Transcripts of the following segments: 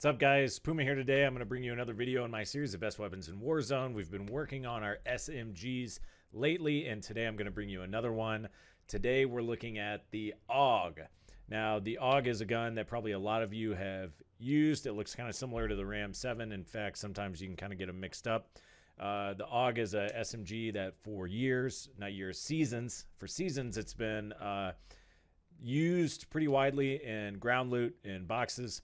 What's up, guys? Puma here today. I'm going to bring you another video in my series of best weapons in Warzone. We've been working on our SMGs lately, and today I'm going to bring you another one. Today we're looking at the AUG. Now, the AUG is a gun that probably a lot of you have used. It looks kind of similar to the Ram 7. In fact, sometimes you can kind of get them mixed up. The AUG is a SMG that for years, not years, seasons. For seasons, it's been used pretty widely in ground loot, in boxes.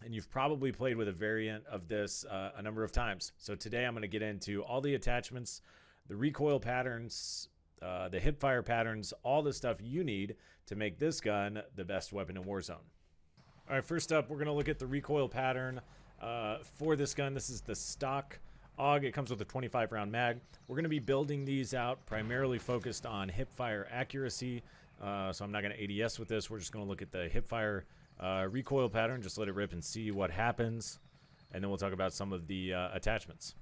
And you've probably played with a variant of this a number of times. So today I'm going to get into all the attachments, the recoil patterns, the hipfire patterns, all the stuff you need to make this gun the best weapon in Warzone. All right, first up, we're going to look at the recoil pattern for this gun. This is the stock AUG. It comes with a 25-round mag. We're going to be building these out primarily focused on hipfire accuracy. So I'm not going to ADS with this. We're just going to look at the hipfire recoil pattern, just let it rip and see what happens, and then we'll talk about some of the attachments.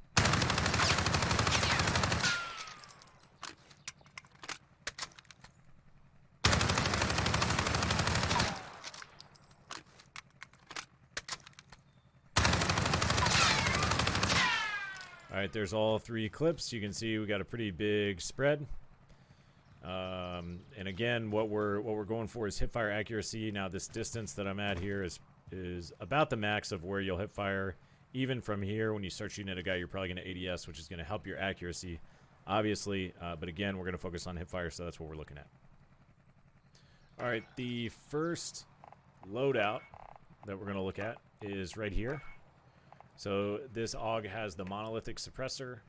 All right, there's all three clips. You can see we got a pretty big spread. And again, what we're going for is hipfire accuracy. Now, this distance that I'm at here is about the max of where you'll hipfire. Even from here, when you start shooting at a guy, you're probably going to ADS, which is going to help your accuracy, obviously. But again, we're going to focus on hipfire, so that's what we're looking at. All right, the first loadout that we're going to look at is right here. So this AUG has the monolithic suppressor.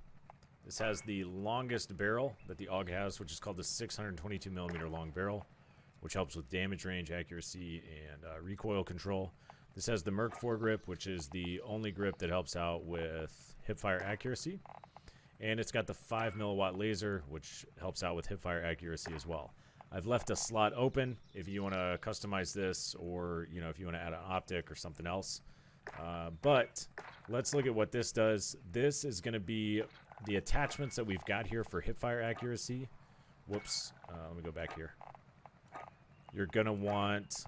This has the longest barrel that the AUG has, which is called the 622 millimeter long barrel, which helps with damage range, accuracy, and recoil control. This has the Merc foregrip, which is the only grip that helps out with hipfire accuracy. And it's got the 5 milliwatt laser, which helps out with hipfire accuracy as well. I've left a slot open if you want to customize this, or if you want to add an optic or something else. But let's look at what this does. This is going to be the attachments that we've got here for hipfire accuracy. Whoops. Let me go back here. You're going to want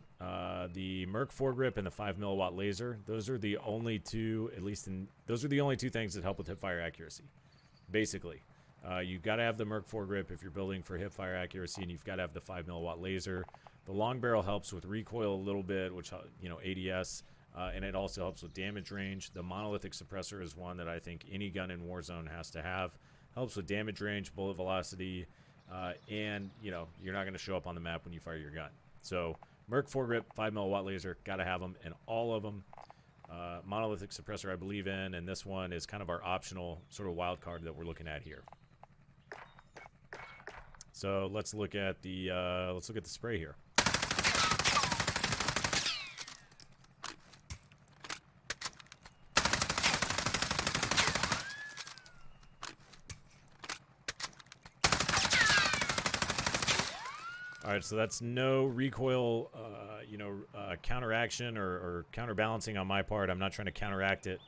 the Merc foregrip and the 5 milliwatt laser. Those are the only two, those are the only two things that help with hipfire accuracy. Basically, you've got to have the Merc foregrip if you're building for hipfire accuracy, and you've got to have the 5 milliwatt laser. The long barrel helps with recoil a little bit, which, ADS. And it also helps with damage range. The monolithic suppressor is one that I think any gun in Warzone has to have. Helps with damage range, bullet velocity, and you're not going to show up on the map when you fire your gun. So Merc foregrip, 5 milliwatt laser, got to have them, and all of them. Monolithic suppressor I believe in, and this one is kind of our optional sort of wild card that we're looking at here. So let's look at the spray here. All right, so that's no recoil, counteraction or counterbalancing on my part. I'm not trying to counteract it,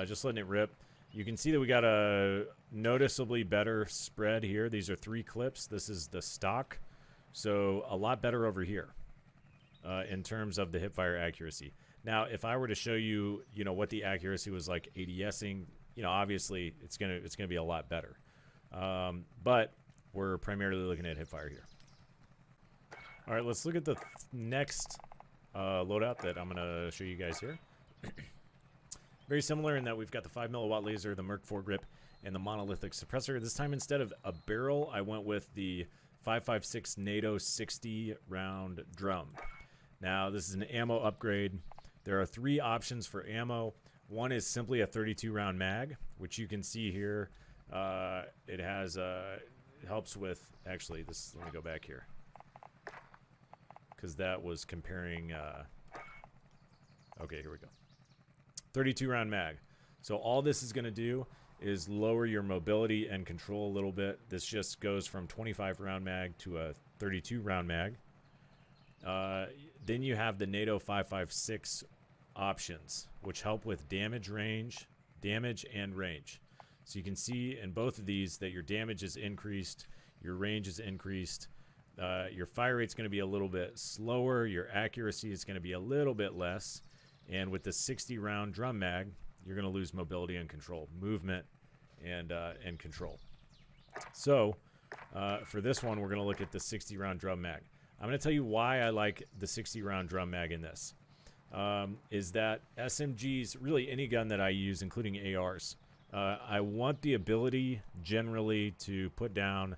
just letting it rip. You can see that we got a noticeably better spread here. These are 3 clips. This is the stock, so a lot better over here in terms of the hipfire accuracy. Now, if I were to show you, what the accuracy was like ADSing, obviously it's gonna be a lot better. But we're primarily looking at hipfire here. All right, let's look at the next loadout that I'm going to show you guys here. Very similar in that we've got the 5 milliwatt laser, the Merc foregrip, and the monolithic suppressor. This time, instead of a barrel, I went with the 5.56 NATO 60 round drum. Now, this is an ammo upgrade. There are 3 options for ammo. One is simply a 32 round mag, which you can see here. It has it helps with, actually, this. Let me go back here, because that was comparing, okay, here we go. 32 round mag. So all this is going to do is lower your mobility and control a little bit. This just goes from 25 round mag to a 32 round mag. Then you have the NATO 5.56 options, which help with damage and range. So you can see in both of these that your damage is increased, your range is increased. Your fire rate's going to be a little bit slower. Your accuracy is going to be a little bit less. And with the 60 round drum mag, you're going to lose mobility and control, movement and control. So for this one, we're going to look at the 60 round drum mag. I'm going to tell you why I like the 60 round drum mag in this. Is that SMGs, really any gun that I use, including ARs, I want the ability generally to put down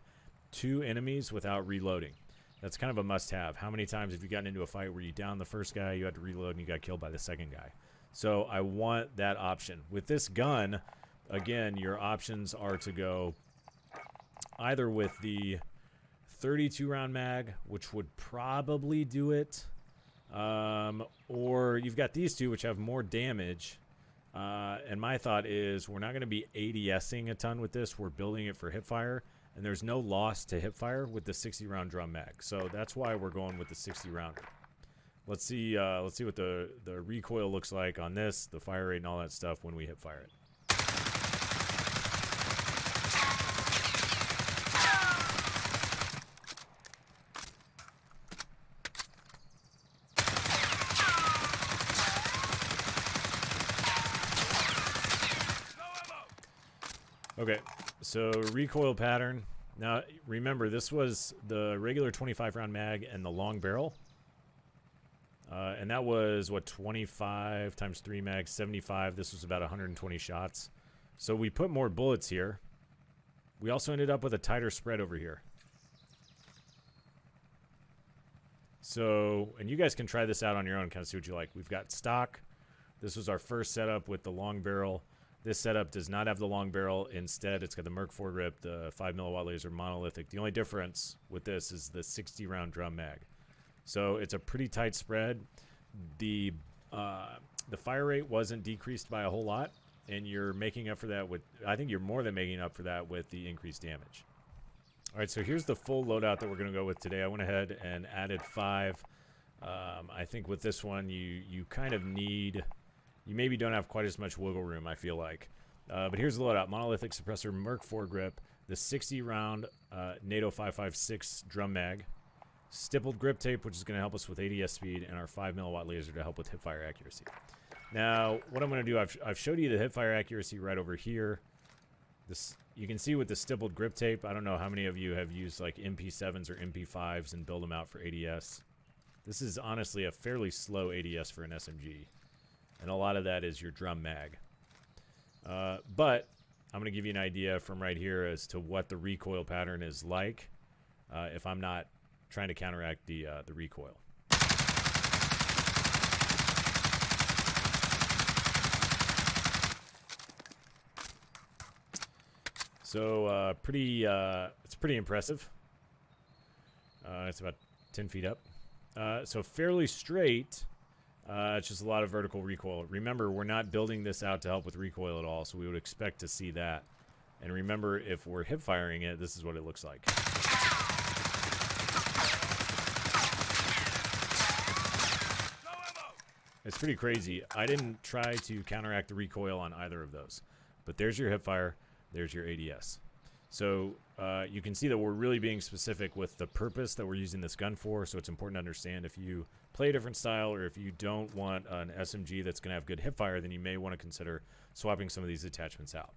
2 enemies without reloading. That's kind of a must-have. How many times have you gotten into a fight where you down the first guy, you had to reload, and you got killed by the second guy? So I want that option. With this gun, again, your options are to go either with the 32 round mag, which would probably do it, or you've got these two which have more damage, and my thought is we're not going to be ADSing a ton with this. We're building it for hipfire, and there's no loss to hipfire with the 60 round drum mag, so that's why we're going with the 60 rounder. Let's see what the recoil looks like on this, the fire rate and all that stuff when we hipfire it. Okay, so recoil pattern. Now, remember, this was the regular 25 round mag and the long barrel. And that was, what, 25 times 3 mags, 75. This was about 120 shots. So we put more bullets here. We also ended up with a tighter spread over here. So, and you guys can try this out on your own, kind of see what you like. We've got stock. This was our first setup with the long barrel. This setup does not have the long barrel. Instead, it's got the Merc foregrip, the 5 milliwatt laser monolithic. The only difference with this is the 60 round drum mag. So it's a pretty tight spread. The fire rate wasn't decreased by a whole lot, and you're making up for that with, I think you're more than making up for that with the increased damage. All right, so here's the full loadout that we're going to go with today. I went ahead and added 5. I think with this one, you kind of need... You maybe don't have quite as much wiggle room, I feel like. But here's the loadout. Monolithic suppressor, Merc foregrip, the 60 round NATO 5.56 drum mag, stippled grip tape, which is going to help us with ADS speed, and our 5 milliwatt laser to help with hipfire accuracy. Now, what I'm going to do, I've showed you the hipfire accuracy right over here. This, you can see with the stippled grip tape, I don't know how many of you have used like MP7s or MP5s and build them out for ADS. This is honestly a fairly slow ADS for an SMG. And a lot of that is your drum mag. But I'm going to give you an idea from right here as to what the recoil pattern is like if I'm not trying to counteract the recoil. So it's pretty impressive. It's about 10 feet up. So fairly straight. It's just a lot of vertical recoil. Remember, we're not building this out to help with recoil at all, so we would expect to see that. And remember, if we're hip firing it, this is what it looks like. It's pretty crazy. I didn't try to counteract the recoil on either of those. But there's your hip fire, there's your ADS. So you can see that we're really being specific with the purpose that we're using this gun for, so it's important to understand if you play a different style or if you don't want an SMG that's going to have good hipfire, then you may want to consider swapping some of these attachments out.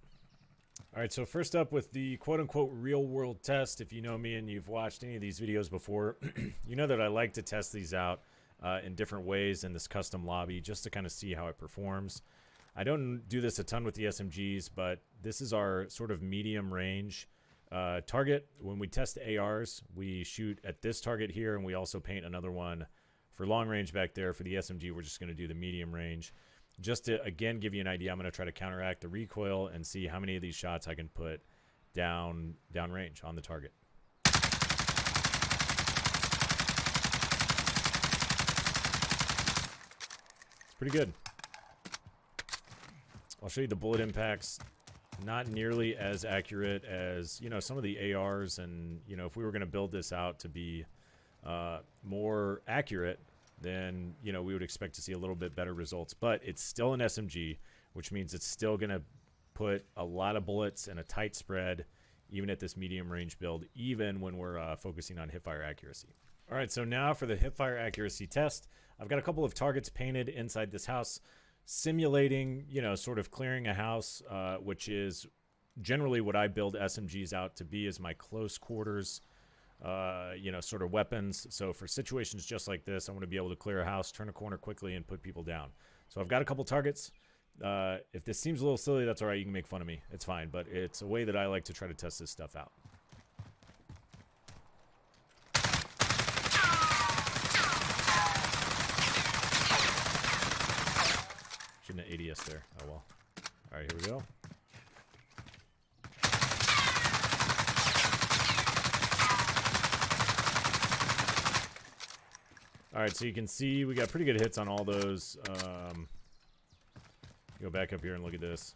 All right, so first up with the quote-unquote real-world test. If you know me and you've watched any of these videos before, you know that I like to test these out in different ways in this custom lobby just to kind of see how it performs. I don't do this a ton with the SMGs, but this is our sort of medium range target. When we test ARs, we shoot at this target here, and we also paint another one for long range back there. For the SMG, we're just going to do the medium range. Just to, again, give you an idea, I'm going to try to counteract the recoil and see how many of these shots I can put down range on the target. It's pretty good. I'll show you the bullet impacts. Not nearly as accurate as, you know, some of the ARs, and, you know, if we were going to build this out to be more accurate, then, you know, we would expect to see a little bit better results. But it's still an SMG, which means it's still going to put a lot of bullets and a tight spread, even at this medium range build, even when we're focusing on hipfire accuracy. All right, so now for the hipfire accuracy test, I've got a couple of targets painted inside this house, simulating, you know, sort of clearing a house, which is generally what I build SMGs out to be, as my close quarters, you know, sort of weapons. So for situations just like this, I want to be able to clear a house, turn a corner quickly, and put people down. So I've got a couple targets. If this seems a little silly, that's all right. You can make fun of me. It's fine. But it's a way that I like to try to test this stuff out. Shouldn't have ADS there. Oh, well. All right, here we go. All right, so you can see we got pretty good hits on all those. Go back up here and look at this.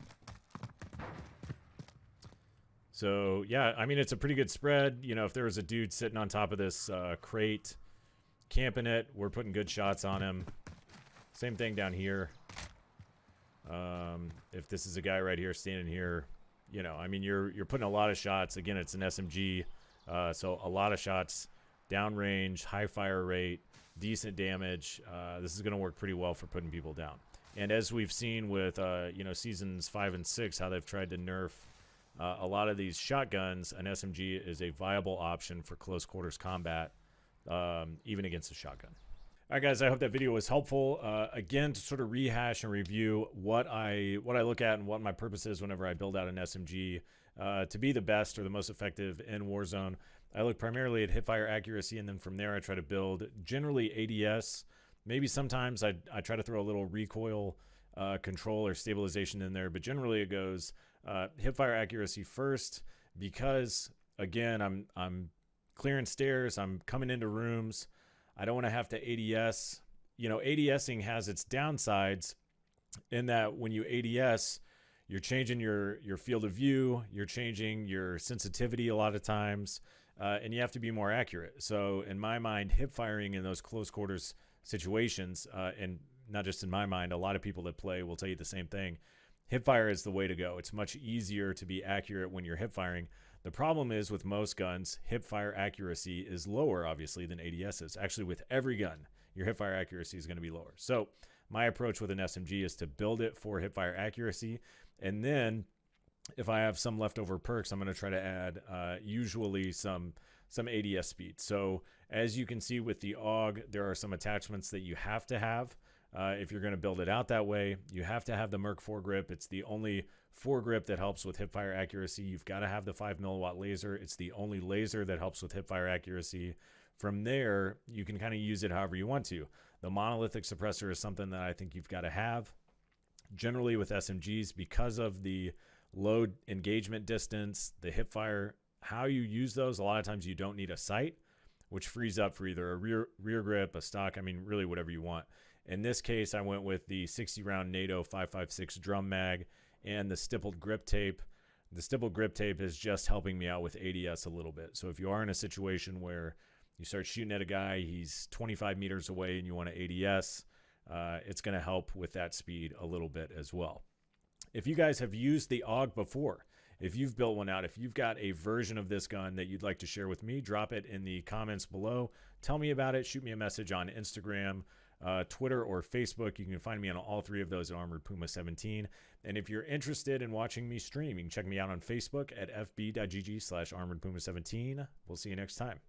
So, yeah, I mean, it's a pretty good spread. You know, if there was a dude sitting on top of this crate, camping it, we're putting good shots on him. Same thing down here. If this is a guy right here standing here, you know, I mean, you're putting a lot of shots. Again, it's an SMG, so a lot of shots, downrange, high fire rate, decent damage. This is going to work pretty well for putting people down. And as we've seen with, you know, seasons 5 and 6, how they've tried to nerf a lot of these shotguns, an SMG is a viable option for close quarters combat, even against a shotgun. All right, guys, I hope that video was helpful. Again, to sort of rehash and review what I look at and what my purpose is whenever I build out an SMG to be the best or the most effective in Warzone. I look primarily at hipfire accuracy, and then from there I try to build generally ADS. Maybe sometimes I try to throw a little recoil control or stabilization in there, but generally it goes hipfire accuracy first, because again, I'm clearing stairs, I'm coming into rooms. I don't want to have to ADS. You know, ADSing has its downsides in that when you ADS, you're changing your field of view, you're changing your sensitivity a lot of times, and you have to be more accurate. So in my mind, hip firing in those close quarters situations, and not just in my mind, a lot of people that play will tell you the same thing. Hip fire is the way to go. It's much easier to be accurate when you're hip firing. The problem is with most guns, hip fire accuracy is lower, obviously, than ADS is. Actually, with every gun, your hip fire accuracy is going to be lower. So my approach with an SMG is to build it for hip fire accuracy, and then if I have some leftover perks, I'm going to try to add usually some ADS speed. So as you can see with the AUG, there are some attachments that you have to have. If you're going to build it out that way, you have to have the Merc foregrip. It's the only foregrip that helps with hipfire accuracy. You've got to have the 5 milliwatt laser. It's the only laser that helps with hipfire accuracy. From there, you can kind of use it however you want to. The monolithic suppressor is something that I think you've got to have. Generally with SMGs, because of the low engagement distance, the hipfire, how you use those, a lot of times you don't need a sight, which frees up for either a rear grip, a stock, I mean, really whatever you want. In this case, I went with the 60-round NATO 5.56 drum mag and the stippled grip tape. The stippled grip tape is just helping me out with ADS a little bit. So if you are in a situation where you start shooting at a guy, he's 25 meters away and you want to ADS, it's going to help with that speed a little bit as well. If you guys have used the AUG before, if you've built one out, if you've got a version of this gun that you'd like to share with me, drop it in the comments below. Tell me about it. Shoot me a message on Instagram, Twitter, or Facebook. You can find me on all three of those at Armored Puma 17. And if you're interested in watching me stream, you can check me out on Facebook at fb.gg/Armored Puma 17. We'll see you next time.